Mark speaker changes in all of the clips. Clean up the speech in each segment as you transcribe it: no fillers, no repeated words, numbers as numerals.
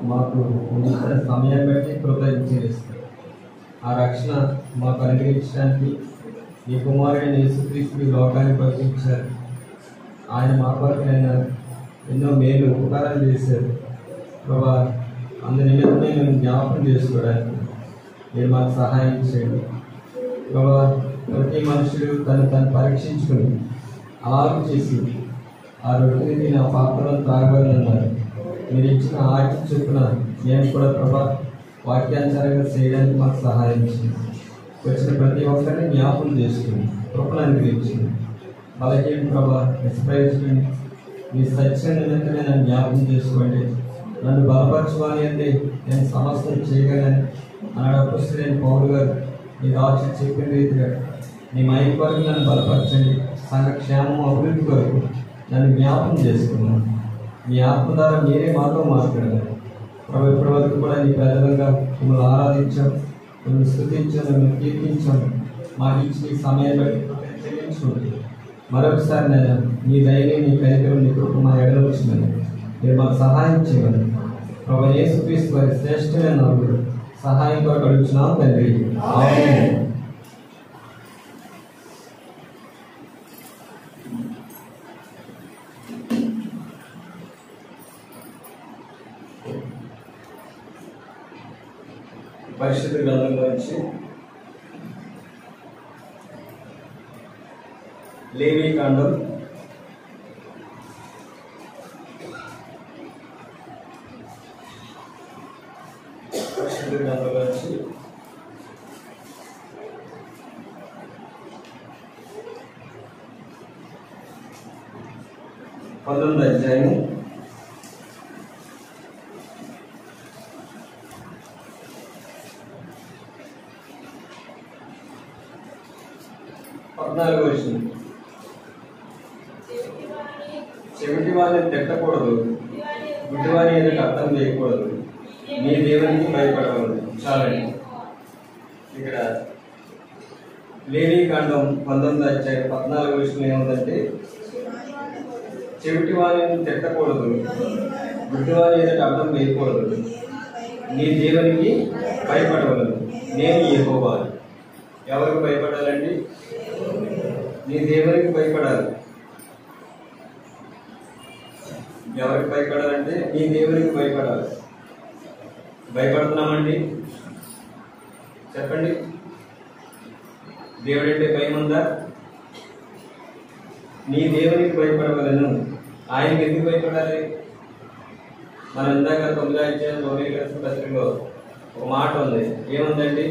Speaker 1: మాకు ఇచ్చిన సమయం బట్టి కృతజ్ఞతలు. ఆ రక్షణ మాకు అనుగ్రహించడానికి ఈ కుమారుడిని యేసుక్రీస్తు లోకాన్ని పంపించారు. ఆయన మా కొరకు ఎన్నో మేలు ఉపకారాలు చేశారు. ప్రభా, అందు నిమిత్తమే మేము జ్ఞాపకం చేసుకోవడానికి మీరు మాకు సహాయం చేయండి. ప్రభా, ప్రతి మనుషుడు తను పరీక్షించుకుని అలాగే చేసి ఆ రొట్టెని తిని ఆ పాత్రలను తాగబడినారు. మీరు ఇచ్చిన ఆజ్ఞ చొప్పున మేము కూడా ప్రభా వాక్యానుసారంగా చేయడానికి మాకు సహాయం చేయండి. వచ్చిన ప్రతి ఒక్కరిని జ్ఞాపకం చేసుకుని కృపను అనుగ్రహించింది. బలహీన ప్రభా నిష్ప్రయోజకుని మీ సత్యం నిమిత్తమే నన్ను జ్ఞాపకం చేసుకోండి. నన్ను బలపరచుకోవాలి అంటే నేను సమస్తం చేయగలను అన్నప్పుడు నేను పౌరు గారు మీ రాక్ష చెప్పిన రీతిగా మీ మైక్ వరకు నన్ను బలపరచండి. సంఘ క్షేమం అభివృద్ధి కొరకు నన్ను జ్ఞాపకం చేసుకున్నాను. మీ ఆత్మ ద్వారా మీరే మాతో మాట్లాడారు. ప్రభు ఇప్పటి వరకు కూడా నీ ప్రజలుగా మిమ్మల్ని ఆరాధించాం, మిమ్మల్ని స్తుతించాం, మిమ్మల్ని కీర్తించాం. మాకు ఇచ్చిన సమయం బట్టి చెల్లించుకుంటుంది. మరొకసారి నేను నీ ధైర్యం, నీ కనికరం, నీ కృప మా ఎడలో వచ్చిందని మీరు మాకు సహాయం చేయమని ప్రభు యేసుక్రీస్తు వారి శ్రేష్టమైన నామములో సహాయం కొరకు అడుగుతున్నాం తండ్రి. ఆమేన్. పరిశుద్ధ గ్రంథంలో నుంచి లేవీకాండం 19వ అధ్యాయం 14వ వచనం. చెవిటి వారిని తిట్టకూడదు, గుడ్డివారి ఎదుట అర్థం చేయకూడదు, నీ దేవునికి భయపడకూడదు. చాలండి. ఇక్కడ లేవీకాండం 19వ అధ్యాయం 14వ వచనం ఏముందంటే, చెవిటి వారిని తిట్టకూడదు, గుడ్డివారి ఎదుట అర్థం వేయకూడదు, నీ దేవునికి భయపడవలదు, నేను యెహోవా. ఎవరికి భయపడాలండి? నీ దేవునికి భయపడాలి. ఎవరికి భయపడాలంటే నీ దేవునికి భయపడాలి. భయపడుతున్నామండి? చెప్పండి. దేవుడంటే భయం ఉందా? నీ దేవునికి భయపడవలను. ఆయనకి ఎందుకు భయపడాలి? మనం ఇందాక 9వ అధ్యాయం రోమీయులకు పత్రికలో ఒక మాట ఉంది. ఏముందండి?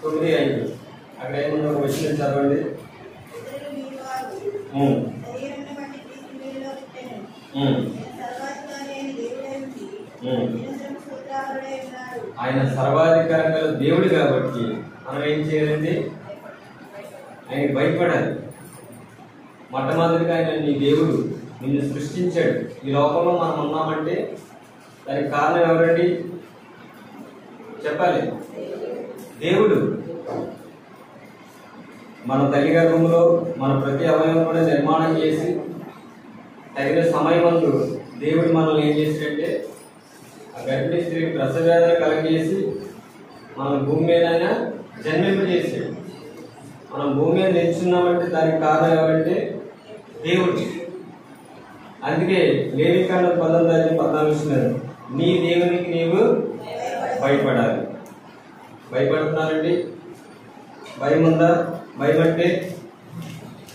Speaker 1: 9:5. అక్కడ ఏముందో ఒక విషయం చదవండి. ఆయన సర్వాధికారం గల దేవుడు కాబట్టి మనం ఏం చేయాలండి? ఆయనకి భయపడాలి. మొట్టమొదటిగా ఆయన నీ దేవుడు, నిన్ను సృష్టించాడు. ఈ లోకంలో మనం ఉన్నామంటే దానికి కారణం ఎవరండి? చెప్పాలి. దేవుడు. మన తల్లి గర్భంలో మన ప్రతి అవయవం కూడా నిర్మాణం చేసి తగిన సమయమందు దేవుడు మనల్ని ఏం చేశాడంటే ఆ గర్భిణీ స్త్రీకి ప్రసవేదన కలగజేసి మనం భూమి మీద జన్మింపజేసాడు. మనం భూమి మీద నిల్చున్నామంటే దానికి కారణం ఎవరంటే దేవుడు. అందుకే లేవీకాండం 19:14 నీ దేవునికి నీవు భయపడాలి. భయపడుతున్నారండి? భయం ఉందా? భయం అంటే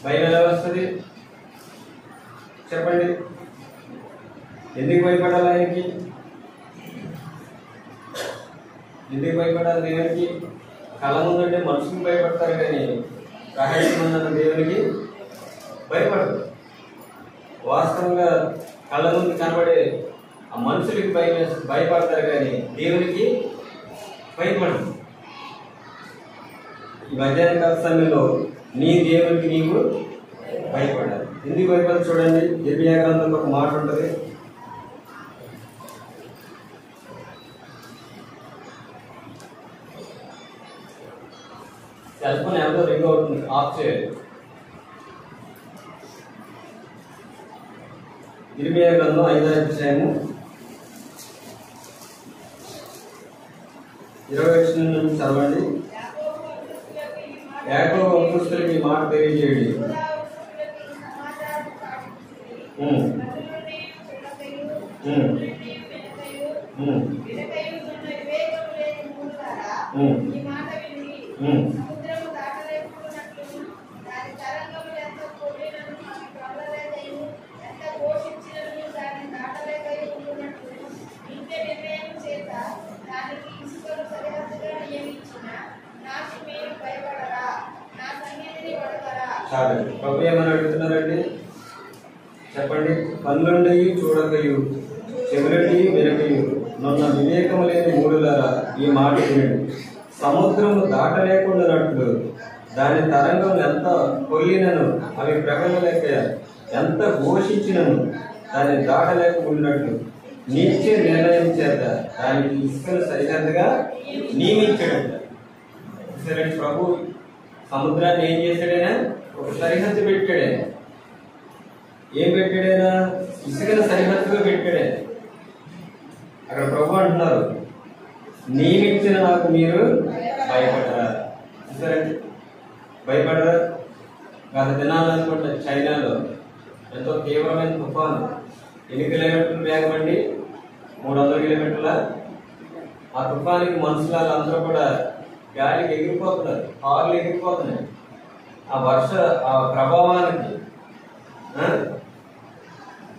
Speaker 1: భయం ఎలా వస్తుంది? చెప్పండి. ఎందుకు భయపడాలి? ఆయనకి ఎందుకు భయపడాలి? దేవునికి కళ ముందంటే మనుషులకు భయపడతారు, కానీ రహస్యమైన దేవునికి భయపడదు. వాస్తవంగా కళ్ళ ముందు కనబడే ఆ మనుషులకి భయపడతారు, కానీ దేవునికి భయపడదు. ఈ మధ్యాహ్న కాల సమయంలో నీ దేవునికి నీవు భయపడాలి. ఎందుకు భయపడాలి? చూడండి, ఇర్మియా గ్రంథంలో ఒక మాట ఉంటుంది. సెల్ ఫోన్ ఎవరో రింగ్ అవుతుంది, ఆఫ్ చేయాలి. ఇర్మియా గ్రంథం 5వ అధ్యాయము 20 వచనం నుంచి చదవండి. యాకోబు వంశస్థులకు ఈ మాట తెలియజేయండి. చాలు. ప్రభు ఏమని అడుగుతున్నారండి చెప్పండి. కన్నుండి చూడకయు చెవులండి వినకయు నన్న వివేకము లేని మూడులారా ఈ మాట వినండి. సముద్రము దాటలేకుండానట్లు దాని తరంగం ఎంత కొల్లినను అవి ప్రకటనలేక ఎంత ఘోషించినను దాన్ని దాటలేకపోయినట్లు నిత్య నిర్ణయం చేత దానికి ఇసుకను సరిహద్దుగా నియమించాడంట. సరే, ప్రభు సముద్రాన్ని ఏం చేశాడైనా ఒక సరిహద్దు పెట్టాడైనా. ఏం పెట్టాడైనా? ఇసుకను సరిహద్దుగా పెట్టాడే. అక్కడ ప్రభు అంటున్నారు, నియమించిన నాకు మీరు భయపడరా? సరే, భయపడరా? గత దినాలు అనుకుంటా చైనాలో ఎంతో తీవ్రమైన తుఫాను. ఎన్ని కిలోమీటర్లు వేగం అండి? 300 కిలోమీటర్ల. ఆ తుఫానికి మనుషులు అందరూ కూడా గాలికి ఎగిరిపోతున్నారు, కార్లు ఎగిరిపోతున్నాయి. ఆ ప్రభావానికి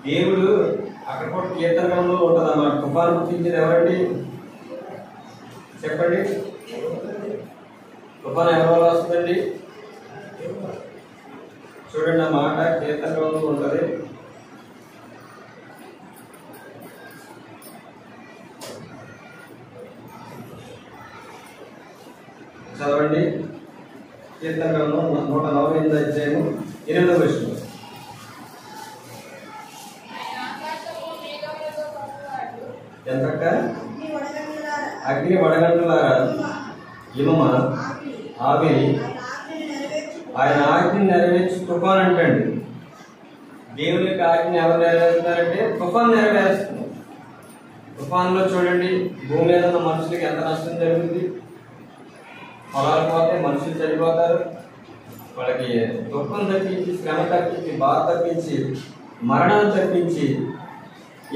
Speaker 1: దేవుడు అక్కడ కూడా కీర్తనలో ఉంటుంది అన్నమాట. తుఫాను పుట్టించేది ఎవరండి చెప్పండి? తుఫాను ఎవరి వల్ల వస్తుందండి? చూడండి, ఆ మాట కీర్తనలో ఉంటుంది. చదవండి. కీర్తనలో 148వ అధ్యాయము 8వ వచనం. ఎంతక్క? అగ్ని వడగంటులారా ఇమమ ఆవిరి ఆయన ఆజ్ఞని నెరవేర్చి తుఫాన్ అంటండి. దేవుని యొక్క ఆజ్ఞ ఎవరు నెరవేరుతున్నారంటే తుఫాన్ నెరవేరుస్తుంది. తుఫాన్లో చూడండి, భూమి మీద ఉన్న మనుషులకి ఎంత నష్టం జరుగుతుంది. పొలాలు పోతే మనుషులు చనిపోతారు. వాళ్ళకి దుఃఖం తప్పించి, శ్రమ తప్పించి, బాధ తప్పించి, మరణాలు తప్పించి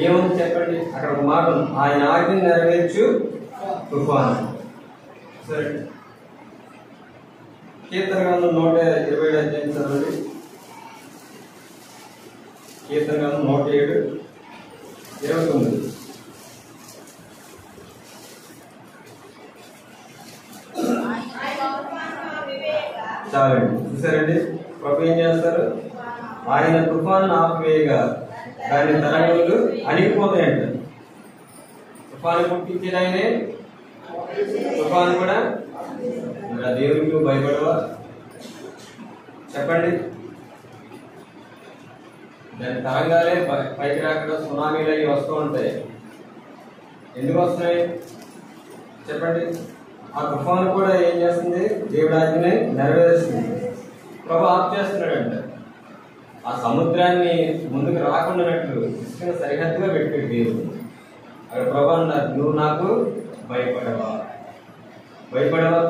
Speaker 1: ఏముంది చెప్పండి? అక్కడ ఒక మాట ఉంది, ఆయన ఆజ్ఞ నెరవేర్చు తుఫాను. సరే, కీర్తన గ్రంథం 127 అధ్యాయం చదవండి. కీర్తన గ్రంథం 107, 29. చాలండి. చూసారండి, ప్రభు ఏం చేస్తారు? ఆయన తుఫాను ఆపివేయగా దాని తరంగములు అణిగిపోతాయంట. తుఫాను పుట్టించిన ఆయనే, తుఫాను కూడా. మరి ఆ దేవుడికి భయపడవా చెప్పండి? దాని తరంగాలే పైకి రాకుండా సునామీలు అవి వస్తూ ఉంటాయి. ఎందుకు వస్తున్నాయి చెప్పండి? ఆ తుఫాను కూడా ఏం చేస్తుంది? దేవుడి ఆజ్ఞని నెరవేరుస్తుంది. ప్రభు ఆఫ్ చేస్తున్నాడంట. ఆ సముద్రాన్ని ముందుకు రాకుండానట్లు ఇసుకను సరిహద్దుగా పెట్టాడు దేవుడు. అక్కడ ప్రభు అన్నారు, నువ్వు నాకు భయపడవా? భయపడవా?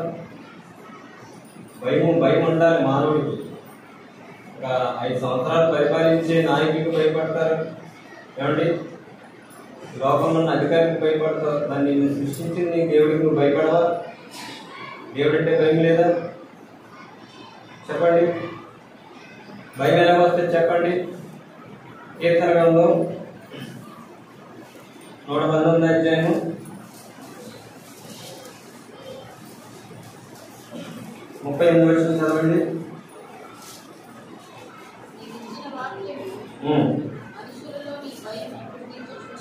Speaker 1: భయం ఉండాలి మానవుడికి. ఒక 5 సంవత్సరాలు పరిపాలించే నాయకుడికి భయపడతారు ఏమండి? లోకంలో ఉన్న అధికారికి భయపడతావు. దాన్ని నిన్ను సృష్టించింది దేవుడికి నువ్వు భయపడవా? దేవుడు అంటే భయం లేదా చెప్పండి? భయం ఎలా వస్తే చెప్పండి? కీర్తన గ్రంథం 119వ అధ్యాయము 38వ వచనం చదవండి.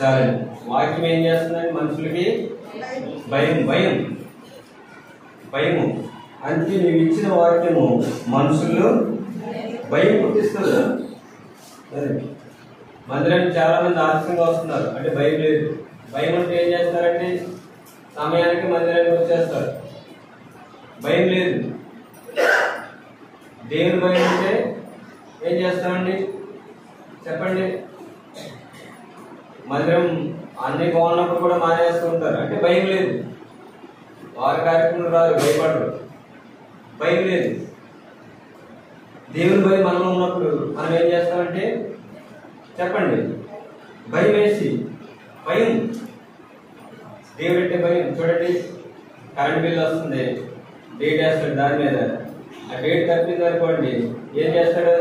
Speaker 1: సరే, వాక్యం ఏం చేస్తుందండి? మనుషులకి భయము అంటే నీవు ఇచ్చిన వాక్యము మనుషుల్లో భయం పుట్టిస్తుంది. సరే, మందిరానికి చాలా మంది ఆలస్యంగా వస్తున్నారు అంటే భయం లేదు. భయం అంటే ఏం చేస్తారంటే సమయానికి మందిరానికి వచ్చేస్తారు. భయం లేదు. దేవుని భయం అంటే ఏం చేస్తామండి చెప్పండి? మందిరం అన్ని బాగున్నప్పుడు కూడా మానేస్తూ ఉంటారు అంటే భయం లేదు. వారి కార్యక్రమం రాదు, భయపడరు, భయం లేదు. దేవుని భయం మనలో ఉన్నప్పుడు మనం ఏం చేస్తామంటే చెప్పండి, భయం వేసి భయం, దేవుడు అంటే భయం. చూడండి, కరెంట్ బిల్ వస్తుంది, డేట్ వేస్తాడు దాని మీద. ఆ డేట్ తప్పింది అనుకోండి, ఏం చేస్తాడు?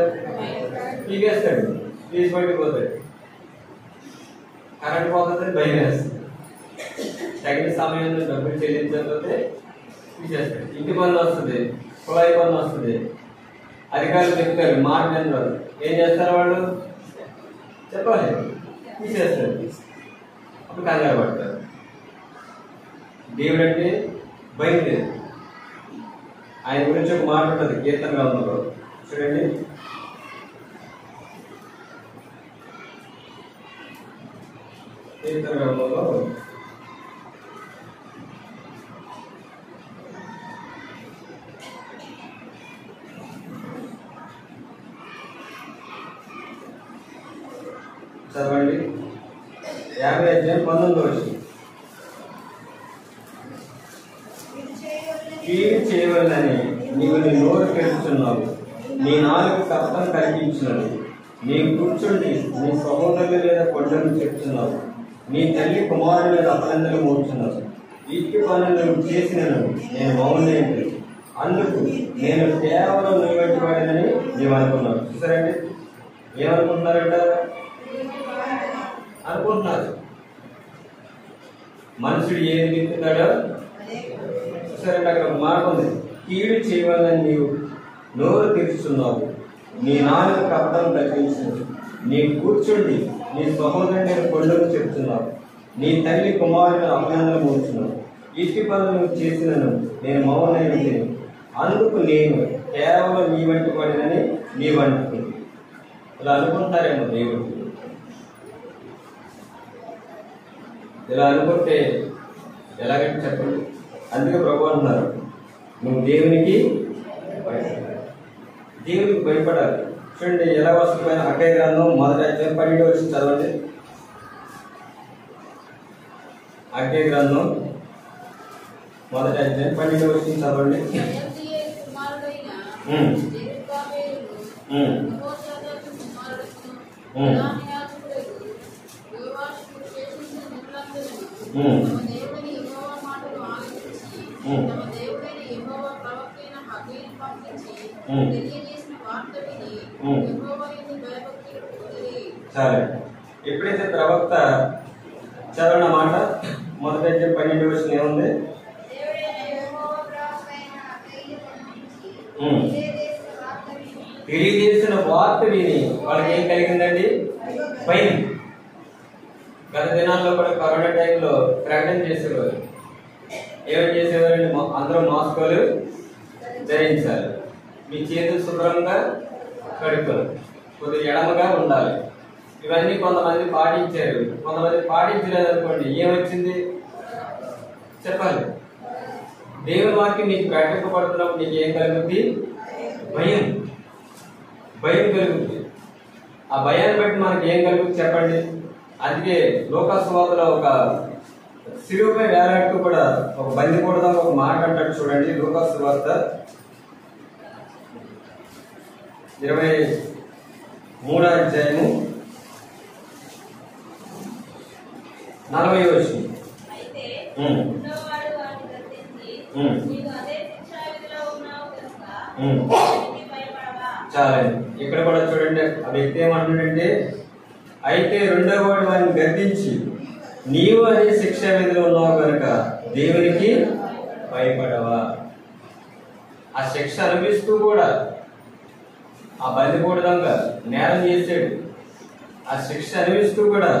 Speaker 1: పీకేస్తాడు, తీసి పట్టిపోతాడు. కరెంట్ పోతుంది, భయం వేస్తుంది. తగిన సమయంలో డబ్బులు చెల్లించకపోతే తీసేస్తాడు. ఇంటి పనులు వస్తుంది, కుళాయి పనులు వస్తుంది, అధికారులు చెప్తారు, మాట వినరు. ఏం చేస్తారు వాళ్ళు? చెప్పాలి, తీసేస్తారు. అప్పుడు కంగారు పడతారు. దేవుడు అంటే భయం లేదు. ఆయన గురించి ఒక మాట ఉంటుంది కీర్తన గ్రంథంలో, చూడండి. కీర్తన గ్రంథంలో చదవండి, 50:19. కీడు చేయవలనని నీవు నీ నోరు తెరుచున్నావు, నీ నాలుగు కష్టం కలిగించినది. నీ కూర్చుండి నీ సహోదరుల మీద కొండలు చెప్తున్నావు, నీ తల్లి కుమారుని మీద అపనందలు మోచున్నావు. ఇట్టి పనులు నువ్వు చేసినను నేను మౌనలేదు, అందుకు నేను కేవలం నీ వంటి వాడినని నీవు అనుకున్నావు. చూసారండి, ఏమనుకుంటున్నారంట? అనుకుంటున్నారు మనుషుడు ఏది వింటున్నాడో. చూసారంటే అక్కడ మాట ఉంది, కీడు చేయవాలని నీవు నోరు తెరుచున్నావు, నీ నాలుగు కపటం తగ్గించినది. నీ కూర్చుండి నీ సహోదరుని కొండలు చెప్తున్నావు, నీ తల్లి కుమారుని అభినందన మోస్తున్నావు. ఇట్టి పనులు నువ్వు చేసినను నేను మౌనైతే, అందుకు నేను కేవలం నీ వంటి వాడినని నీవు అనుకుంది. ఇలా అనుకుంటారేమో దేవుడు. ఇలా అనుకుంటే ఎలాగంటే చెప్పండి. అందుకే ప్రభు అంటున్నారు, నువ్వు దేవునికి భయపడాలి. చూడండి ఎలా వస్తుంది. హగ్గయి గ్రంథం 1:12 చదవండి. హగ్గయి గ్రంథం 1:12 చదవండి. సరే, ఎప్పుడైతే ప్రవక్త చదవన మాట 1:12 ఏముంది? తెలియజేసిన వార్త విని వాళ్ళకి ఏం కలిగిందండి? భయం. గత దినాల్లో కూడా కరోనా టైంలో ప్రకటన చేసేవారు. ఏమేమి చేసేవారండి? అందరూ మాస్కులు ధరించాలి, మీ చేతులు శుభ్రంగా కడుక్కోవాలి, కొద్దిగా ఎడమగా ఉండాలి. ఇవన్నీ కొంతమంది పాటించారు, కొంతమంది పాటించలేదు అనుకోండి, ఏమొచ్చింది చెప్పాలి. దేవుని వాక్యం నీకు ప్రకటింపబడుతున్నప్పుడు నీకు ఏం కలుగుతుంది? భయం. భయం కలుగుతుంది. ఆ భయాన్ని బట్టి మనకి ఏం కలుగుతుంది చెప్పండి. అందుకే లూకా సువార్తలో ఒక సిలువపై వేలాడుతూ కూడా ఒక బంది కూడా ఒక మాట అంటాడు చూడండి. లూకా సువార్త 23వ అధ్యాయము 40వ వచనం. చాలండి. ఇక్కడ కూడా చూడండి, ఆ వ్యక్తి ఏమంటున్నాడంటే, అయితే రెండవ వాడు వారిని గద్దించి, నీవు అదే శిక్షా విధిలో ఉన్నావు కనుక దేవునికి భయపడవా? ఆ శిక్ష అనుభవిస్తూ కూడా ఆ బందికూడదంగా నేరం చేశాడు. ఆ శిక్ష అనుభవిస్తూ కూడా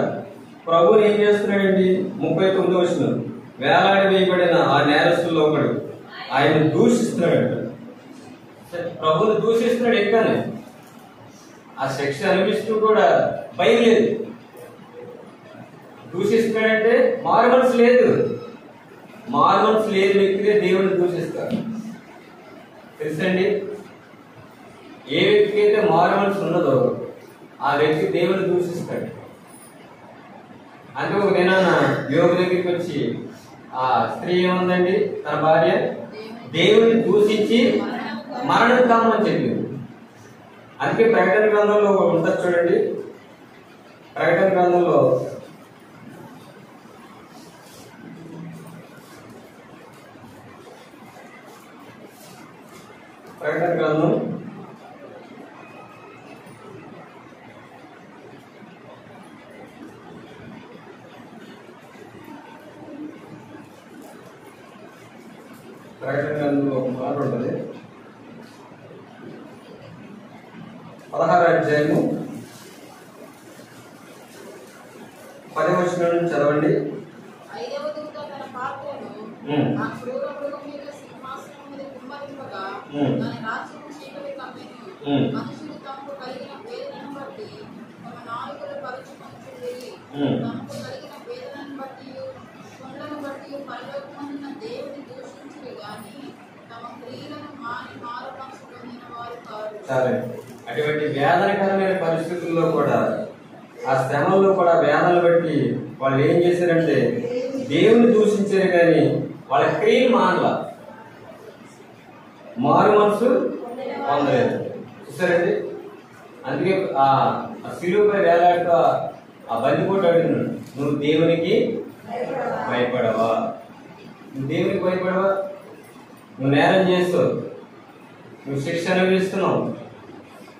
Speaker 1: ప్రభువుని ఏం చేస్తున్నాడండి? 39వ వచనం, వేలాడి వేయబడిన ఆ నేరస్తుల్లో ఒకడు ఆయన దూషిస్తున్నాడు. ప్రభువుని దూషిస్తున్నాడు. ఎక్కానే ఆ శిక్ష అనుభవిస్తూ కూడా భయం లేదు. దూషిస్తున్నాడంటే మారు మనసు లేదు. మారు మనసు లేని వ్యక్తిగా దేవుడిని దూషిస్తారు. తెలుసండి, ఏ వ్యక్తికి అయితే మారు మనసు ఉన్నదో ఆ వ్యక్తి దేవుడిని దూషిస్తాడు. అందుకే ఒక దినాన యోగు దగ్గరికి వచ్చి ఆ స్త్రీ ఏముందండి, తన భార్య దేవుని దూషించి మరణం కామని చెప్పింది. అందుకే ప్రకటన గ్రంథంలో ఉంటుంది చూడండి. ప్రకటన గ్రంథంలో ప్రకటన గ్రంథం 16వ అధ్యాయము 10వ వచనం నుంచి చదవండి.
Speaker 2: ఐదవ దూత తన పాత్రను ఆ క్రూర మృగం మీద సింహాసనం మీద కుమ్మరింపగా దాని రాజ్యము చీకటి కమ్మెను. మనుషులు తమకు కలిగిన వేదనను బట్టి తమ నాలుకలు పరుచుకొనుచుండిరి. తమకు కలిగిన వేదనను బట్టి కొండను బట్టి పరలోకమందున దేవుని దూషించిరి గాని తమ క్రియలను మాని మారుమనసు పొందిన వారు కారు.
Speaker 1: సరే, అటువంటి వేదనకరమైన పరిస్థితుల్లో కూడా, ఆ శ్రమల్లో కూడా వేదనలు బట్టి వాళ్ళు ఏం చేశారంటే దేవుని దూషించారు కానీ వాళ్ళ క్రియలు మానల, మారు మనసు పొందలేదు. చూసారండి, అందుకే ఆ శిలువపై వేలాడుతూ ఆ బందిపోటు అడిగినాడు, నువ్వు దేవునికి భయపడవా? నువ్వు దేవునికి భయపడవా? నువ్వు నేరం చేస్తావు, నువ్వు శిక్ష అనుభవిస్తున్నావు.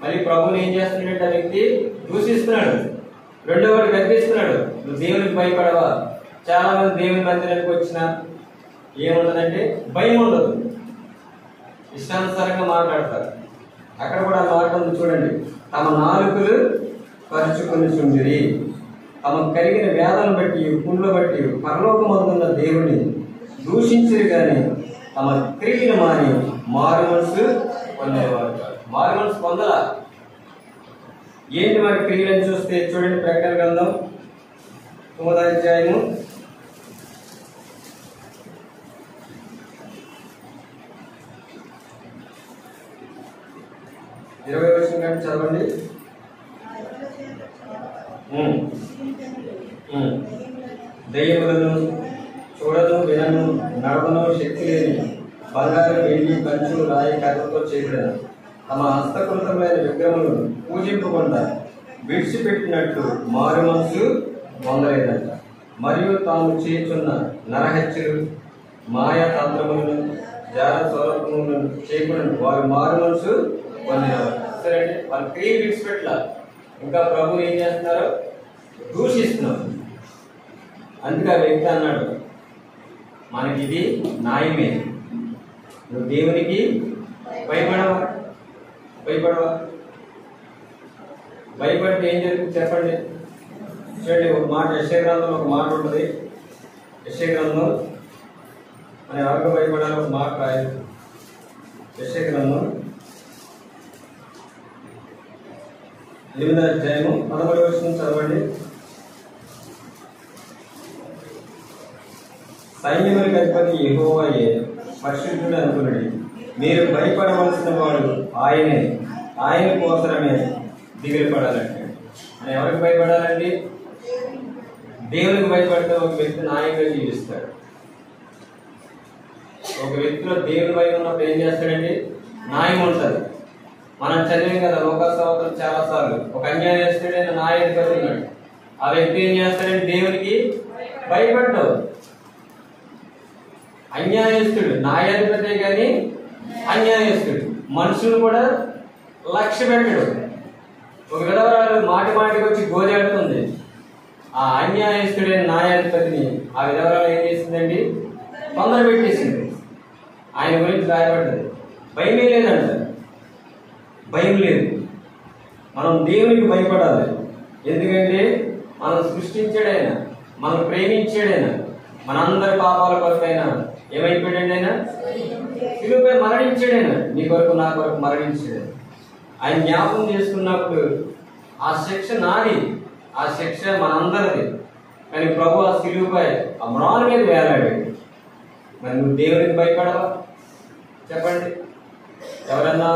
Speaker 1: మళ్ళీ ప్రభువుని ఏం చేస్తున్నాడంటే ఆ వ్యక్తి దూషిస్తున్నాడు, రెండో వాడు కనిపిస్తున్నాడు, నువ్వు దేవునికి భయపడవా? చాలా మంది దేవుని మందిరానికి వచ్చినా ఏముండదంటే భయం ఉండదు, ఇష్టానుసారంగా మాట్లాడతారు. అక్కడ కూడా మాట ఉంది చూడండి, తమ నాలుకలు పరుచుకొనిచుండిరి, తమకు కలిగిన వేదనను బట్టి పుండ్లు బట్టి పరలోకమందున్న దేవుని దూషించిరి కానీ తమ క్రియలు మాని మారు మనసు పొందేవారు. మారు మనసు పొందలా. ఏంటి మరి క్రియలను చూస్తే చూడండి, ప్రకటన గ్రంథం 9వ అధ్యాయము 20వ వచనం చదవండి. దయ్యములను చూడను, వినను, నడవను శక్తి లేని బంగారు, వెండి, కంచు, రాయి, కర్రతో చేయబడిన తమ హస్తకృతమైన విగ్రహములను పూజింపకుండా విడిచిపెట్టినట్లు మారు మనసు పొందలేదంట. మరియు తాము చేస్తున్న నరహత్యలు, మాయా తంత్రములను, జార స్వరూపములను చేయకుండా వారు మారు మనసు పొందినవారు. సరే, వాళ్ళ క్రియ విడిచిపెట్ల, ఇంకా ప్రభువు ఏం చేస్తున్నారు? దూషిస్తున్నారు. అందుకే ఆ వ్యక్తి అన్నాడు, మనకి ఇది న్యాయమే, నువ్వు దేవునికి భయపడవా? భయపడవా? భయపడితే ఏం జరుగుతుంది చెప్పండి. చూడండి, ఒక మాట యెషయా గ్రంథంలో ఒక మాట ఉంటుంది. యెషయా గ్రంథం మన ఎవరికి భయపడాలి ఒక మాట రాయదు. యెషయా గ్రంథం 8వ అధ్యాయము 11వ వచనం చదవండి. సైన్యములకు అధిపతి యెహోవాయే పరిశుద్ధుడు అనుకున్నాడు. మీరు భయపడవలసిన వాడు ఆయనే, ఆయన కోసమే దిగులు పడాలంటే. ఆయన ఎవరికి భయపడాలండి? దేవునికి భయపడితే ఒక వ్యక్తి న్యాయంగా జీవిస్తాడు. ఒక వ్యక్తిలో దేవుని భయం ఉన్నప్పుడు ఏం చేస్తాడండి? న్యాయం ఉంటుంది. మనం చదివాం కదా లోకసభలు చాలా సార్లు, ఒక అన్యాయస్తుడైన న్యాయాధిపతి ఉన్నాడు. ఆ వ్యక్తి ఏం చేస్తాడంటే దేవునికి భయపడ్డావు. అన్యాయస్తుడు న్యాయాధిపతే కానీ అన్యాయస్తుడు మనుషులు కూడా లక్ష్య పెట్టడు. ఒక విధవరాలు మాటి మాటికి వచ్చి గోజాడుతుంది. ఆ అన్యాయస్తుడైన న్యాయాధిపతిని ఆ విధవరాలు ఏం చేసిందండి? తొందర పెట్టేసింది. ఆయన గురించి రాయబడ్డది. భయమే లేదంట, భయం లేదు. మనం దేవునికి భయపడాలి. ఎందుకంటే మనం సృష్టించాడైనా, మనం ప్రేమించాడైనా, మనందరి పాపాల కొరకైనా ఏమైపోయాడండి? ఆయన శిలువపై మరణించాడైనా, నీ కొరకు నా కొరకు మరణించాడు. ఆయన జ్ఞాపకం చేసుకున్నప్పుడు ఆ శిక్ష నాది, ఆ శిక్ష మనందరిది. కానీ ప్రభు ఆ శిలువపై ఆ మ్రాను మీద వేలాడాడు. మరి నువ్వు దేవునికి భయపడవా? చెప్పండి. ఎవరన్నా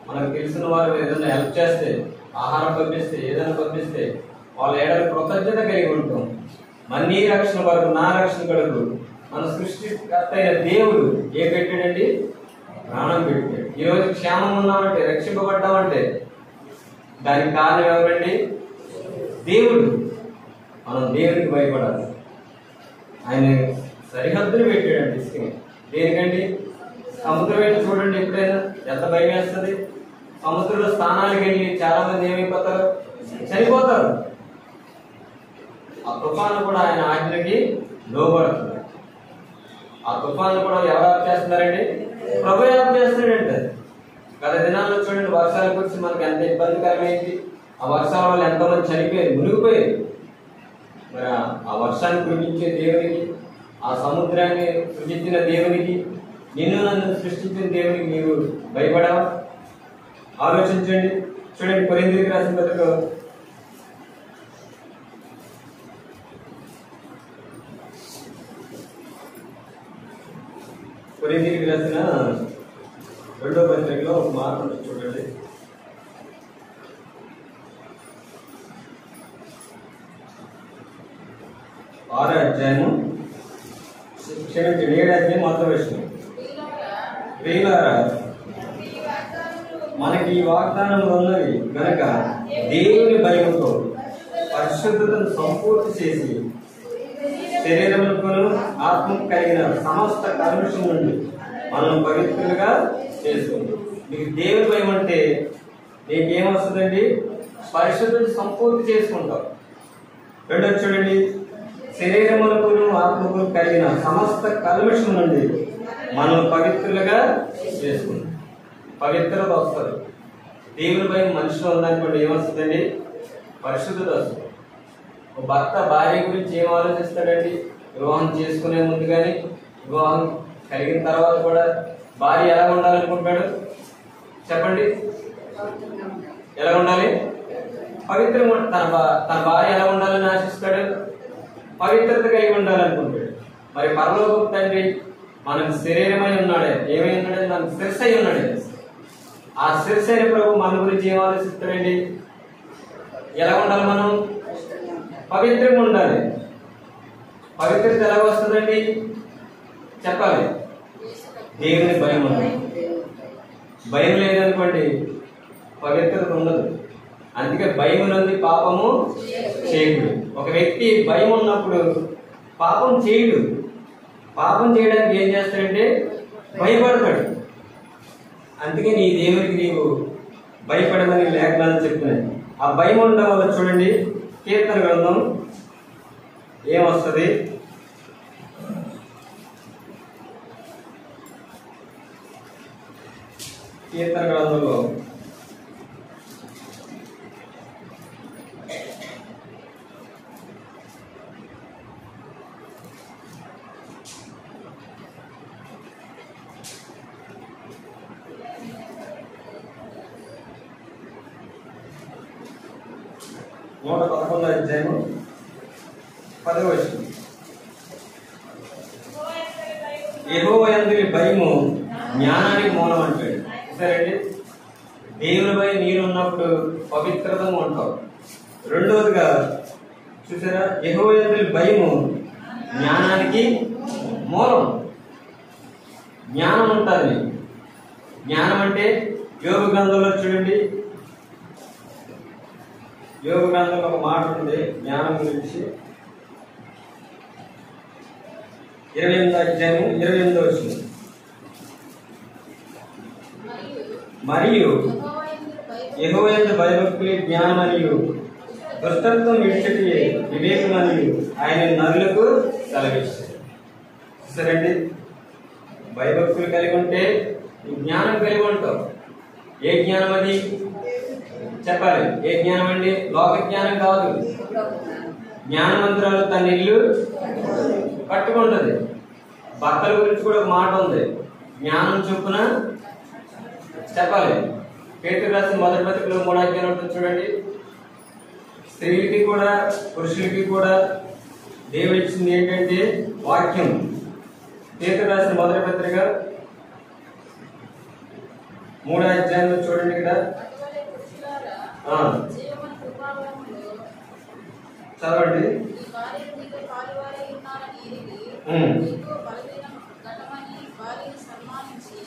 Speaker 1: మనకు తెలిసిన వారు ఏదైనా హెల్ప్ చేస్తే, ఆహారం పంపిస్తే, ఏదైనా పంపిస్తే వాళ్ళ ఏడాది కృతజ్ఞత కలిగి ఉంటాం. మరి నీ రక్షణ కొరకు, నా రక్షణ కొరకు మన సృష్టికర్త అయిన దేవుడు ఏ పెట్టాడండి? ప్రాణం పెట్టాడు. ఈరోజు క్షేమం ఉన్నామంటే, రక్షింపబడ్డామంటే దానికి కారణం ఎవరండి? దేవుడు. మనం దేవునికి భయపడాలి. ఆయన సరిహద్దులు పెట్టాడండి ఇసుకని. దేనికండి? సముద్రం వెళ్ళి చూడండి, ఎప్పుడైనా ఎంత భయం వేస్తుంది. సముద్రంలో స్థానాలకు వెళ్ళి చాలా మంది ఏమైపోతారు? చనిపోతారు. ఆ తుఫాను కూడా ఆయన ఆజ్ఞకి లోబడుతుంది. ఆ తుఫాను కూడా ఎవరు ఆప్ చేస్తున్నారండి? ప్రభు ఆప్ చేస్తున్నాడంటే. గత దినాల్లో చూడండి, వర్షాల గురించి మనకి ఎంత ఇబ్బందికరమైంది. ఆ వర్షాల వల్ల ఎంతో మంది చనిపోయారు, మునిగిపోయారు. మరి ఆ వర్షాన్ని కురిపించే దేవునికి, ఆ సముద్రాన్ని సృష్టించిన దేవునికి, నిన్ను నన్ను సృష్టించిన దేవునికి మీరు భయపడవా? ఆలోచించండి. చూడండి, కొరింథీయులకు రాసిన పత్రిక 2వ పత్రికలో ఒక మాట ఉంటుంది చూడండి. ఆరో అధ్యాయము, క్షమించండి, 7వ అధ్యాయం మొదటి వచనం. ప్రియులారా, మనకి ఈ వాగ్దానములు ఉన్నవి గనక దేవుని భయముతో పరిశుద్ధతను సంపూర్తి చేసి శరీరములకును ఆత్మకు కలిగిన సమస్త కల్మషం నుండి మనం పవిత్రులుగా చేసుకుంటాం. మీకు దేవుని భయం అంటే నీకేమొస్తుందండి? పరిశుద్ధతను సంపూర్తి చేసుకుంటాం. రెండోది చూడండి, శరీరములకును ఆత్మకు కలిగిన సమస్త కల్మషం నుండి మనం పవిత్రులుగా చేసుకుంటాం. పవిత్రత వస్తుంది. దేవుని భయం మనిషిలో ఉందనుకోండి, ఏమొస్తుందండి? పరిశుద్ధత వస్తుంది. భర్త భార్య గురించి ఏం ఆలోచిస్తాడండి? వివాహం చేసుకునే ముందు కానీ, వివాహం కలిగిన తర్వాత కూడా భార్య ఎలా ఉండాలనుకుంటాడు? చెప్పండి, ఎలా ఉండాలి? పవిత్రంగా. తన భార్య ఎలా ఉండాలని ఆశిస్తాడు? పవిత్రత కలిగి ఉండాలనుకుంటాడు. మరి పరలోకపు తండ్రి మనకు శరీరమై ఉన్నాడే, ఏమై ఉన్నాడే? మనకు శిరస్సు అయి ఉన్నాడే. ఆ శిరస్సు అయిన ప్రభు మన గురించి ఏం ఆలోచిస్తాడండి? ఎలా ఉండాలి? మనం పవిత్రంగా ఉండాలి. పవిత్రత ఎలా వస్తుందండి? చెప్పాలి. దేవుని భయం ఉండాలి. భయం లేదనుకోండి, పవిత్రత ఉండదు. అందుకే భయం ఉన్నది పాపము చేయడు. ఒక వ్యక్తి భయం ఉన్నప్పుడు పాపం చేయడు. పాపం చేయడానికి ఏం చేస్తాడంటే భయపడతాడు. అందుకే నీ దేవునికి నీవు భయపడమని లేఖనాలు చెప్తున్నాయి. ఆ భయం ఉండడం వల్ల చూడండి, కీర్తన గ్రంథం ఏమొస్తుంది? కీర్తన గ్రంథంలో నూట 11వ అధ్యాయము 10వ వచనం. యెహోవా యందు భయము జ్ఞానానికి మూలం అంటాడు. సరేండి, దేవుని భయం నీరు ఉన్నప్పుడు పవిత్రతము ఉంటావు. రెండవదిగా చూసారా, యెహోవా యందు భయము జ్ఞానానికి మూలం. జ్ఞానం ఉంటుంది. జ్ఞానం అంటే యోగ గ్రంథంలో చూడండి, యోగ గ్రంథంలో ఒక మాట ఉంది జ్ఞానం గురించి. 28వ అధ్యాయము 28వ వచనం. మరియు యెహోవా యందు భయభక్తులే జ్ఞానమనియు దుష్టత్వం విడిచిటి వివేకమనియు ఆయన నరులకు సెలవిస్తాడు. సరేండి, భయభక్తులు కలిగి ఉంటే జ్ఞానం కలిగి ఉంటావు. ఏ జ్ఞానం అది? చెప్పాలి. ఏ జ్ఞానం అండి? లోక జ్ఞానం కాదు. జ్ఞానవంతురాలు తన ఇల్లు కట్టుకుంటది. భర్తల గురించి కూడా ఒక మాట ఉంది, జ్ఞానం చొప్పున చెప్పాలి. పేతురు రాసిన మొదటి పత్రికలో 3వ అధ్యాయం ఉంటుంది చూడండి. స్త్రీలకి కూడా పురుషులకి కూడా దేవుడు ఇచ్చింది ఏంటంటే వాక్యం. పేతురు రాసిన మొదటి పత్రిక 3వ అధ్యాయంలో చూడండి. ఇక్కడ చదవండి.
Speaker 2: ఈ భార్యను నీతో పాలువారై ఉన్నారని ఎరిగి, నీతో బలహీన ఘటమని భార్యను సన్మానించి,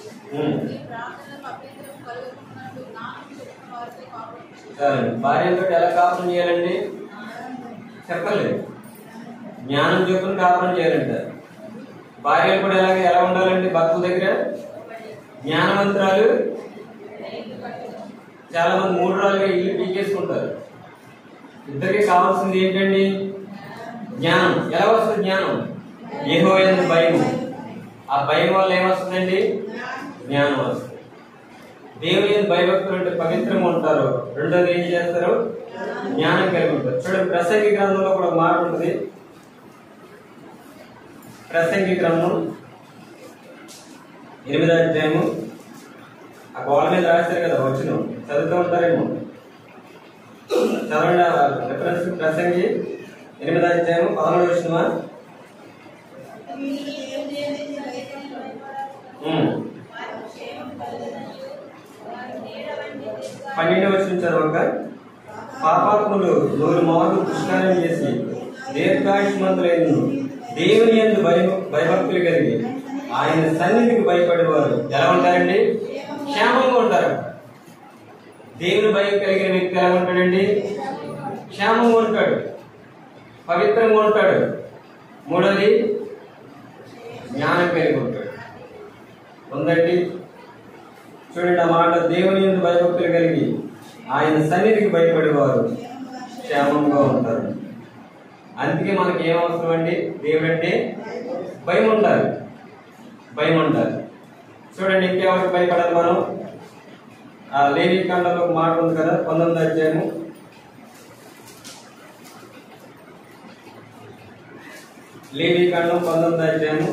Speaker 2: నీ ప్రార్థనలకు అభ్యంతరం కలుగుతున్నట్టు జ్ఞానం చెప్పిన వారితో కాపురం చేయాలి.
Speaker 1: భార్యతో ఎలా కాపురం చేయాలండి చెప్పలేదు. జ్ఞానం చొప్పున కాపురం చేయాలంట. భార్యలు కూడా ఎలా ఉండాలండి భర్తల దగ్గర? జ్ఞానవంతురాలు. చాలా మంది మూఢరాలుగా ఇల్లు పీకేసుకుంటారు. ఇద్దరికి కావాల్సింది ఏంటండి? జ్ఞానం. ఎలా వస్తుంది జ్ఞానం? యెహోవా యందు భయం. ఆ భయం వల్ల ఏమొస్తుందండి? జ్ఞానం వస్తుంది. దేవుని యందు భయభక్తులు అంటే పవిత్రంగా ఉంటారు. రెండోది ఏం చేస్తారు? జ్ఞానం కలిగి ఉంటారు. చూడండి, ప్రసంగి గ్రంథంలో కూడా మాట ఉంటుంది. ప్రసంగి గ్రంథం 8వ అధ్యాయము. ఆ గోడ మీద రాశారు కదా, వచ్చిన చదువుతూ ఉంటారేమో. చదవండి రెఫరెన్స్. ప్రసంగి 8వ అధ్యాయము 11వ వచనమా? 12వ వచనం చదవక, పాపాత్ములు నూరు మార్లు దుష్కార్యం చేసి దీర్ఘాయుష్మంతులైన దేవుని యందు భయభక్తులు కలిగి ఆయన సన్నిధికి భయపడేవారు ఎలా ఉంటారండి? క్షేమంగా ఉంటారు. దేవుని భయం కలిగిన వ్యక్తి ఎలా ఉంటాడండి? క్షేమంగా ఉంటాడు, పవిత్రంగా ఉంటాడు. మూడోది జ్ఞానం కలిగి ఉంటాడు. ఉందండి, చూడండి ఆ మాట. దేవుని యందు భయభక్తులు కలిగి ఆయన సన్నిధికి భయపడేవారు క్షేమంగా ఉంటారు. అందుకే మనకి ఏం అవసరం అండి? దేవుడంటే భయం ఉండాలి, భయం ఉండాలి. చూడండి, ఇంకెవరికి భయపడాలి మనం? ఆ లేవి కాండంలో ఒక మాట ఉంది కదా, 19వ అధ్యాయము. లేవి కాండం 19వ అధ్యాయము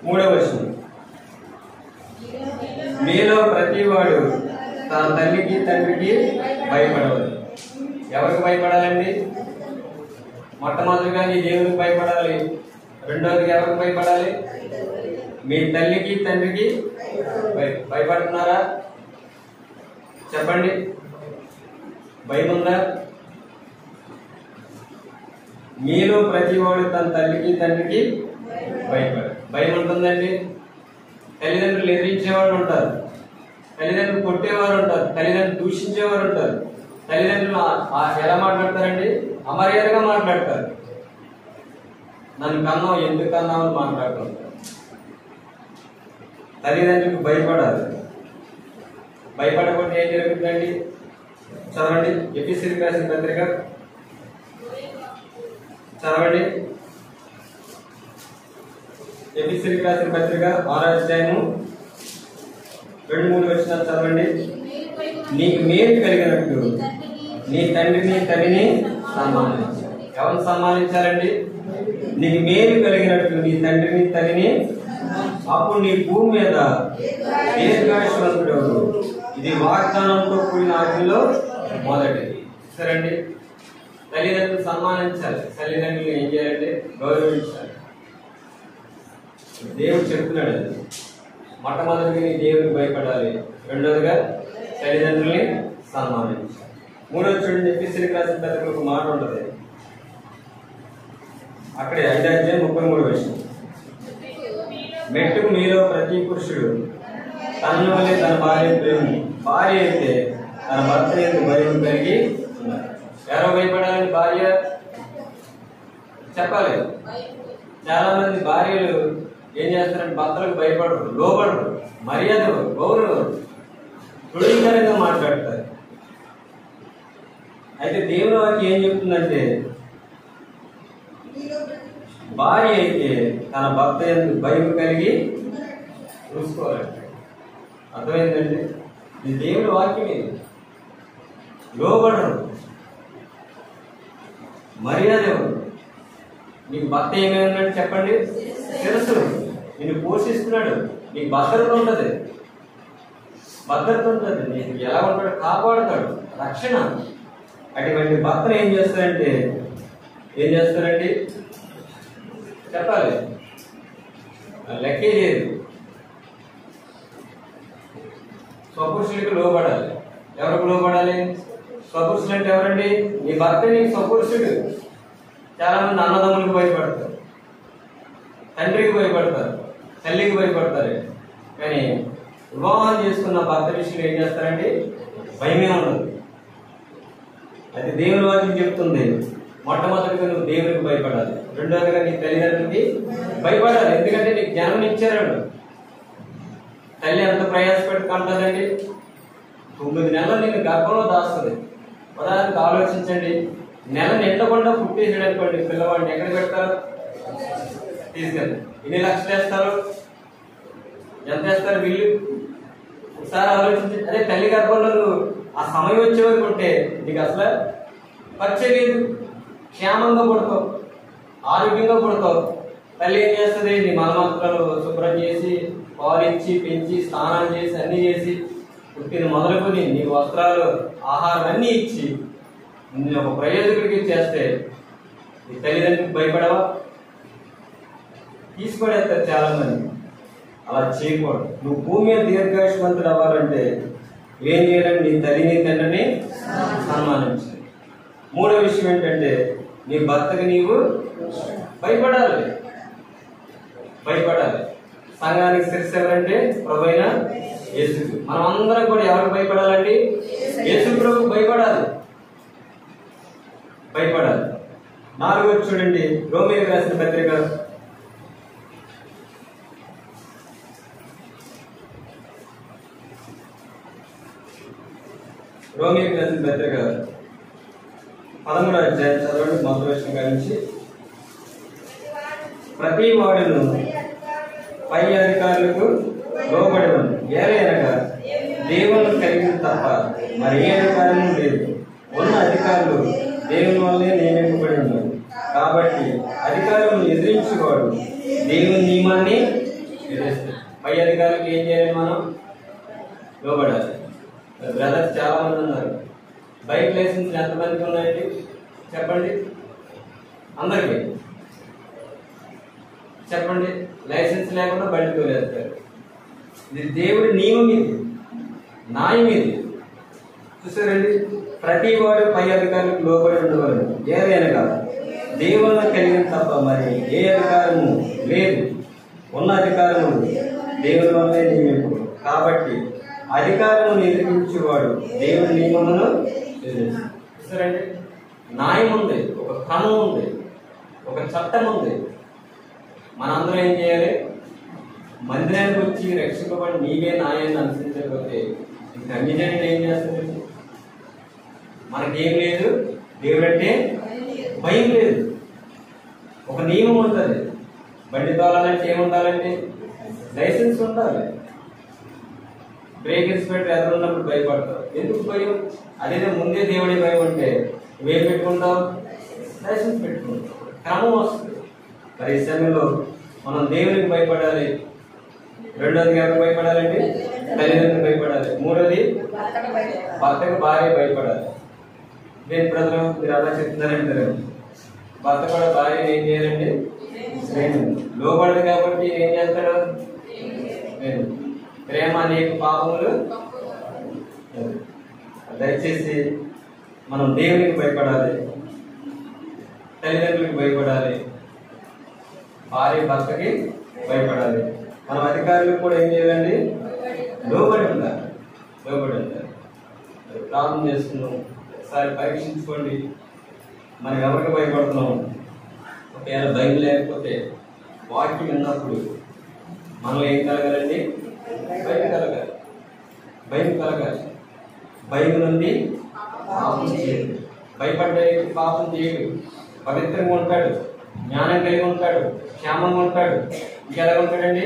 Speaker 1: 3వ వచనం. మీలో ప్రతివాడు తన తల్లికి తండ్రికి భయపడవాలి. ఎవరికి భయపడాలండి? మొట్టమొదటిగా నీ దేవునికి భయపడాలి. రెండవదిగా ఎవరికి భయపడాలి? మీ తల్లికి తండ్రికి భయపడుతున్నారా? చెప్పండి, భయం ఉందా? మీలో ప్రతివాడు తన తల్లికి తండ్రికి భయం ఉంటుందండి. తల్లిదండ్రులు ఎదిరించేవాళ్ళు ఉంటారు, తల్లిదండ్రులు కొట్టేవారు ఉంటారు, తల్లిదండ్రులు దూషించేవారు ఉంటారు. తల్లిదండ్రులు ఎలా మాట్లాడతారండి? అమర్యాదగా మాట్లాడతారు. నన్ను కన్నావు, ఎందుకు కన్నావు అని మాట్లాడుతుంటారు. తల్లిదండ్రులకు భయపడాలి. భయపడకుండా ఏం జరుగుతుందండి? చదవండి, ఎఫెసీయులకు రాసిన పత్రిక చదవండి. ఎఫెసీయులకు రాసిన పత్రిక 6వ అధ్యాయము 2-3 వచనాలు చదవండి. నీకు మేలు కలిగినట్టు నీ తండ్రిని తల్లిని సన్మానించాలి. ఎవరిని సన్మానించాలండి? నీకు మేలు కలిగినట్టు నీ తండ్రిని తల్లిని, అప్పుడు నీ భూమి మీద దీర్ఘాయుష్మంతుడు. ఇది వాగ్దానంతో కూడిన ఆజ్ఞలో మొదటిది. సరేండి, తల్లిదండ్రులు సన్మానించాలి. తల్లిదండ్రులు ఏం చేయాలంటే గౌరవించాలి. దేవుడు చెప్తున్నాడు అది. మొట్టమొదటిగా నీ దేవుడికి భయపడాలి, రెండోదిగా తల్లిదండ్రుల్ని సన్మానించాలి. మూడోది చూడండి, ఎఫెసీయులకు రాసిన పత్రికలో ఒక మాట ఉంటుంది. అక్కడే 5వ అధ్యాయం 33వ వచనం. మెట్టుకు మీలో ప్రతి పురుషుడు తనను వల్లే తన భార్య ప్రేమ, భార్య అయితే తన భర్త యందు భయం కలిగి ఉన్నారు. ఎవరో భయపడాలని? భార్య చెప్పాలి. చాలా మంది భార్యలు ఏం చేస్తారంటే భర్తలకు భయపడరు, లోపడరు, మర్యాద గౌరవం తృణీకరంగా మాట్లాడతారు. అయితే దేవుని వాక్యం ఏం చెప్తుందంటే, భార్య అయితే తన భర్త యందు భయం కలిగి చూసుకోవాలంటే. అర్థమైందండి? ఇది దేవుని వాక్యం. ఇది లోబడరు, మర్యాద ఎవరు? నీకు భర్త ఏమేమి ఉన్నాడు చెప్పండి? తెలుసు, నిన్ను పోషిస్తున్నాడు, నీకు భద్రత ఉంటుంది, నీకు ఎలా ఉంటాడు? కాపాడుతాడు, రక్షణ. అటువంటి భర్తను ఏం చేస్తారండి? చెప్పాలి, లెక్కే లేదు. స్వపురుషుడికి లోబడాలి. ఎవరికి లోబడాలి? స్వపురుషులు అంటే ఎవరండి? నీ భర్త నీకు స్వపురుషుడు. చాలా మంది అన్నదమ్ములకు భయపడతారు, తండ్రికి భయపడతారు, తల్లికి భయపడతారు. కానీ వివాహం చేసుకున్న భర్త విషయంలో ఏం చేస్తారండి? భయమే ఉండదు. అది దేవుని వాక్యం చెప్తుంది. మొట్టమొదటిగా నువ్వు దేవునికి భయపడాలి, రెండోదిగా నీ తల్లిదండ్రులకి భయపడాలి. ఎందుకంటే నీకు జన్మనిచ్చారు. తల్లి ఎంత ప్రయాసపడి కంటదండి? 9 నెలలు నేను గర్భంలో దాస్తుంది. ఉదాహరణకు ఆలోచించండి, నెల నిండకుండా పుట్టేసాడు అనుకోండి, పిల్లవాడిని ఎక్కడ పెడతారు? తీసుకెళ్ళి ఎన్ని లక్షలు వేస్తారు? ఎంత వేస్తారు బిల్లు? ఒకసారి ఆలోచించండి. అదే తల్లి గర్భంలో నువ్వు ఆ సమయం వచ్చే వరకు ఉంటే నీకు అసలు ఖర్చే లేదు, క్షేమంగా పుడతావు, ఆరోగ్యంగా పుడతావు. తల్లి ఏం చేస్తుంది? నీ మలమూత్రాలు శుభ్రం చేసి, పాలు ఇచ్చి, పెంచి, స్నానం చేసి, అన్నీ చేసి, పుట్టిన మొదలుకొని నీ వస్త్రాలు, ఆహారం అన్నీ ఇచ్చి నేను ఒక ప్రయోజకుడికి చేస్తే నీ తల్లిదండ్రులకు భయపడవా? తీసుకొడేస్తారు చాలా మంది. అలా చేయకూడదు. నువ్వు భూమి మీద దీర్ఘాయుష్మంతుడు అవ్వాలంటే ఏం చేయాలంటే నీ తల్లిని తండ్రిని సన్మానించాలి. మూడో విషయం ఏంటంటే నీ భర్తకి నీవు భయపడాలి. భయపడాలి. సంఘానికి శిరస్సు ఎవరంటే ప్రభువైన యేసుకు. మనం అందరం కూడా ఎవరికి భయపడాలండి? యేసు ప్రభువుకు భయపడాలి. భయపడాలి. 4 చూడండి, రోమీయులకు రాసిన పత్రిక 13వ అధ్యాయం చదవండి, మొదటి వచనం నుంచి. ప్రతి వాడును పై అధికారులకు లోబడి ఉంది, ఏలయనగా దేవుని కలిగిన తప్ప మరి ఏ అధికారం లేదు. ఉన్న అధికారులు దేవుని వల్లే నియమింపబడి ఉన్నారు. కాబట్టి అధికారులను ఎదిరించేవాడు దేవుని నియమాన్ని ఎదిరిస్తాడు. పై అధికారులకు ఏం చేయాలి? మనం లోబడాలి. బ్రదర్స్ చాలా మంది ఉన్నారు. బైక్ లైసెన్స్ ఎంతమందికి ఉన్నాయండి? చెప్పండి అందరికీ. చెప్పండి, లైసెన్స్ లేకుండా బండి తోలేస్తారు. ఇది దేవుడి నియమం, ఇది న్యాయం. ఇది చూసారండి. ప్రతి వాడు పై అధికారులకు లోబడి ఉండవాలి, ఏదైనా దేవుని కలిగిన తప్ప మరి ఏ అధికారము లేదు. ఉన్న అధికారము దేవుని వల్లే నియమింపు. కాబట్టి అధికారమును ఎదిరించేవాడు దేవుని నియమమును చూసారండి. న్యాయం ఉంది, ఒక క్రమం ఉంది, ఒక చట్టం ఉంది. మనందరం ఏం చేయాలి? మందిరానికి వచ్చి రక్షింపబడి నీవే న్యాయాన్ని అనుసరించకపోతే ఇంకా అన్యజనుడు ఏం చేస్తుంది? మనకేం లేదు, దేవుడు అంటే భయం లేదు. ఒక నియమం ఉంటుంది. బండి తోలాలంటే ఏముండాలంటే లైసెన్స్ ఉండాలి. బ్రేక్ ఇన్స్పెక్టర్ ఎదురున్నప్పుడు భయపడతావు. ఎందుకు భయం? అదే ముందే దేవుడి భయం ఉంటే నువ్వేం పెట్టుకుంటావు? లైసెన్స్ పెట్టుకుంటావు. క్రమం వస్తుంది. మరి ఈ సమయంలో మనం దేవునికి భయపడాలి. రెండోది ఎవరికి భయపడాలండి? తల్లిదండ్రులకు భయపడాలి. మూడోది భర్తకు భార్య భయపడాలి. నేను ప్రజలు మీరు అలా చెప్తున్నారంటారు. భర్త కూడా భార్యను ఏం చేయాలండి? లోబడదు కాబట్టి ఏం చేస్తాడు? నేను ప్రేమ అనేక పాపములు. దయచేసి మనం దేవునికి భయపడాలి, తల్లిదండ్రులకు భయపడాలి, భార్య భర్తకి భయపడాలి. మనం అధికారులకు కూడా ఏం చేయాలండి? లోబడి ఉండాలి. లోబడి ఉండాలి. ప్రార్థన చేస్తున్నాం. ఒకసారి పరీక్షించుకోండి, మనం ఎవరికి భయపడుతున్నాం. ఒకవేళ భయం లేకపోతే వాక్యం విన్నప్పుడు మనలో ఏం కలగాలండి? భయం కలగాలి. భయం కలగాలి. భయం నుండి పాపం చేయడు. భయపడ్డే పాపం చేయడు. పవిత్రంగా ఉంటాడు, జ్ఞానం కలిగి ఉంటాడు, క్షేమంగా ఉంటాడు. ఇంకెలా ఉంటాడండి?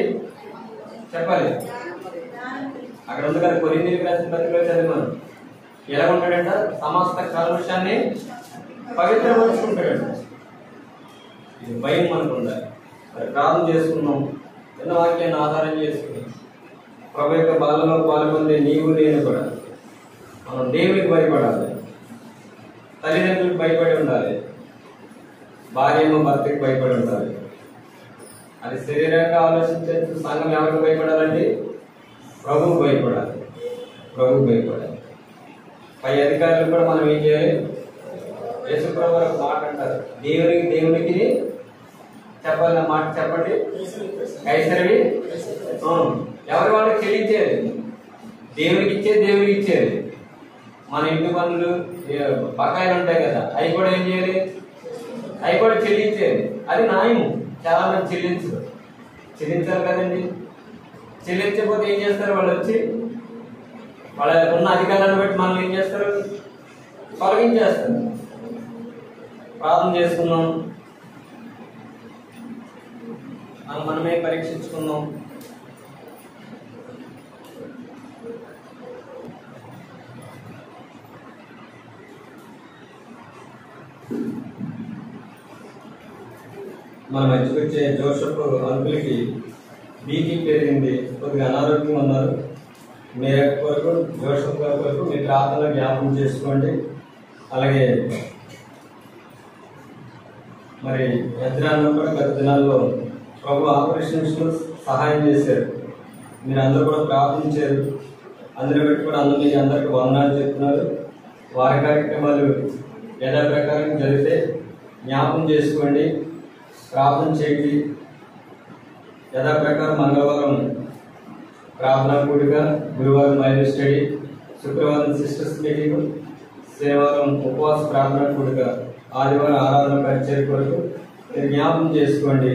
Speaker 1: చెప్పాలి. అక్కడ ఉంది కదా, కొరింథీయులకు రాసిన పత్రికలో చదివాను. ఎలా ఉంటాడంట? సమస్త కల్మషాన్ని పవిత్రపరుచుకుంటాడంట. ఇది భయం మనకు ఉండాలి. మరి ప్రార్థన చేసుకున్నాం, చిన్న వాక్యాన్ని ఆధారం చేసుకుని ప్రభు యొక్క బాలలో పాల్గొందే నీవు నేను కూడా మనం దేవునికి భయపడాలి, తల్లిదండ్రులకు భయపడి ఉండాలి, భార్యను భర్తకి భయపడి ఉండాలి. అది శరీరంగా ఆలోచించే సంఘం ఎవరికి భయపడాలండి? ప్రభువుకు భయపడాలి. ప్రభు భయపడాలి. పై అధికారులు కూడా మనం ఏం చేయాలి? యేసుప్రభు ఒక మాట అంటారు, దేవునికి చెప్పాలి. మాట చెప్పండి, కైసరివి ఎవరి వాళ్ళకి చెల్లించేది, దేవునికి ఇచ్చేది. మన ఇంటి పనులు బకాయిలు ఉంటాయి కదా, అవి కూడా ఏం చేయాలి? అవి కూడా చెల్లించేది. అది న్యాయము. చాలా మంది చెల్లించాలి కదండి. చెల్లించకపోతే ఏం చేస్తారు? వాళ్ళు వచ్చి వాళ్ళ ఉన్న అధికారాన్ని బట్టి మనం ఏం చేస్తారు? తొలగించేస్తారు. ప్రార్థన చేసుకున్నాం, మనమే పరీక్షించుకున్నాం. మన మంచికి వచ్చే జోసెఫ్ అంకుల్కి బీపీ పెరిగింది, కొద్దిగా అనారోగ్యం ఉన్నారు. మీరు కొరకు జోసెఫ్ గారి కొరకు మీ ప్రార్థనలో జ్ఞాపకం చేసుకోండి. అలాగే మరి యజ్ఞానంలో కూడా గత దినాల్లో ప్రభు ఆపరేషన్స్ సహాయం చేశారు. మీరు అందరూ కూడా ప్రార్థించారు. అందరూ పెట్టి కూడా మీ అందరికి వందనాలు చెప్తున్నారు. వారి కార్యక్రమాలు యథాప్రకారం జరిగితే జ్ఞాపకం చేసుకోండి, ప్రార్థన చేయండి. యథాప్రకారం మంగళవారం ప్రార్థనా కూడిక, గురువారం బైబిల్ స్టడీ, శుక్రవారం సిస్టర్స్ మీటింగ్, శనివారం ఉపవాస ప్రార్థనా కూడిక, ఆదివారం ఆరాధన పరిచయం కొరకు మీరు జ్ఞాపకం చేసుకోండి.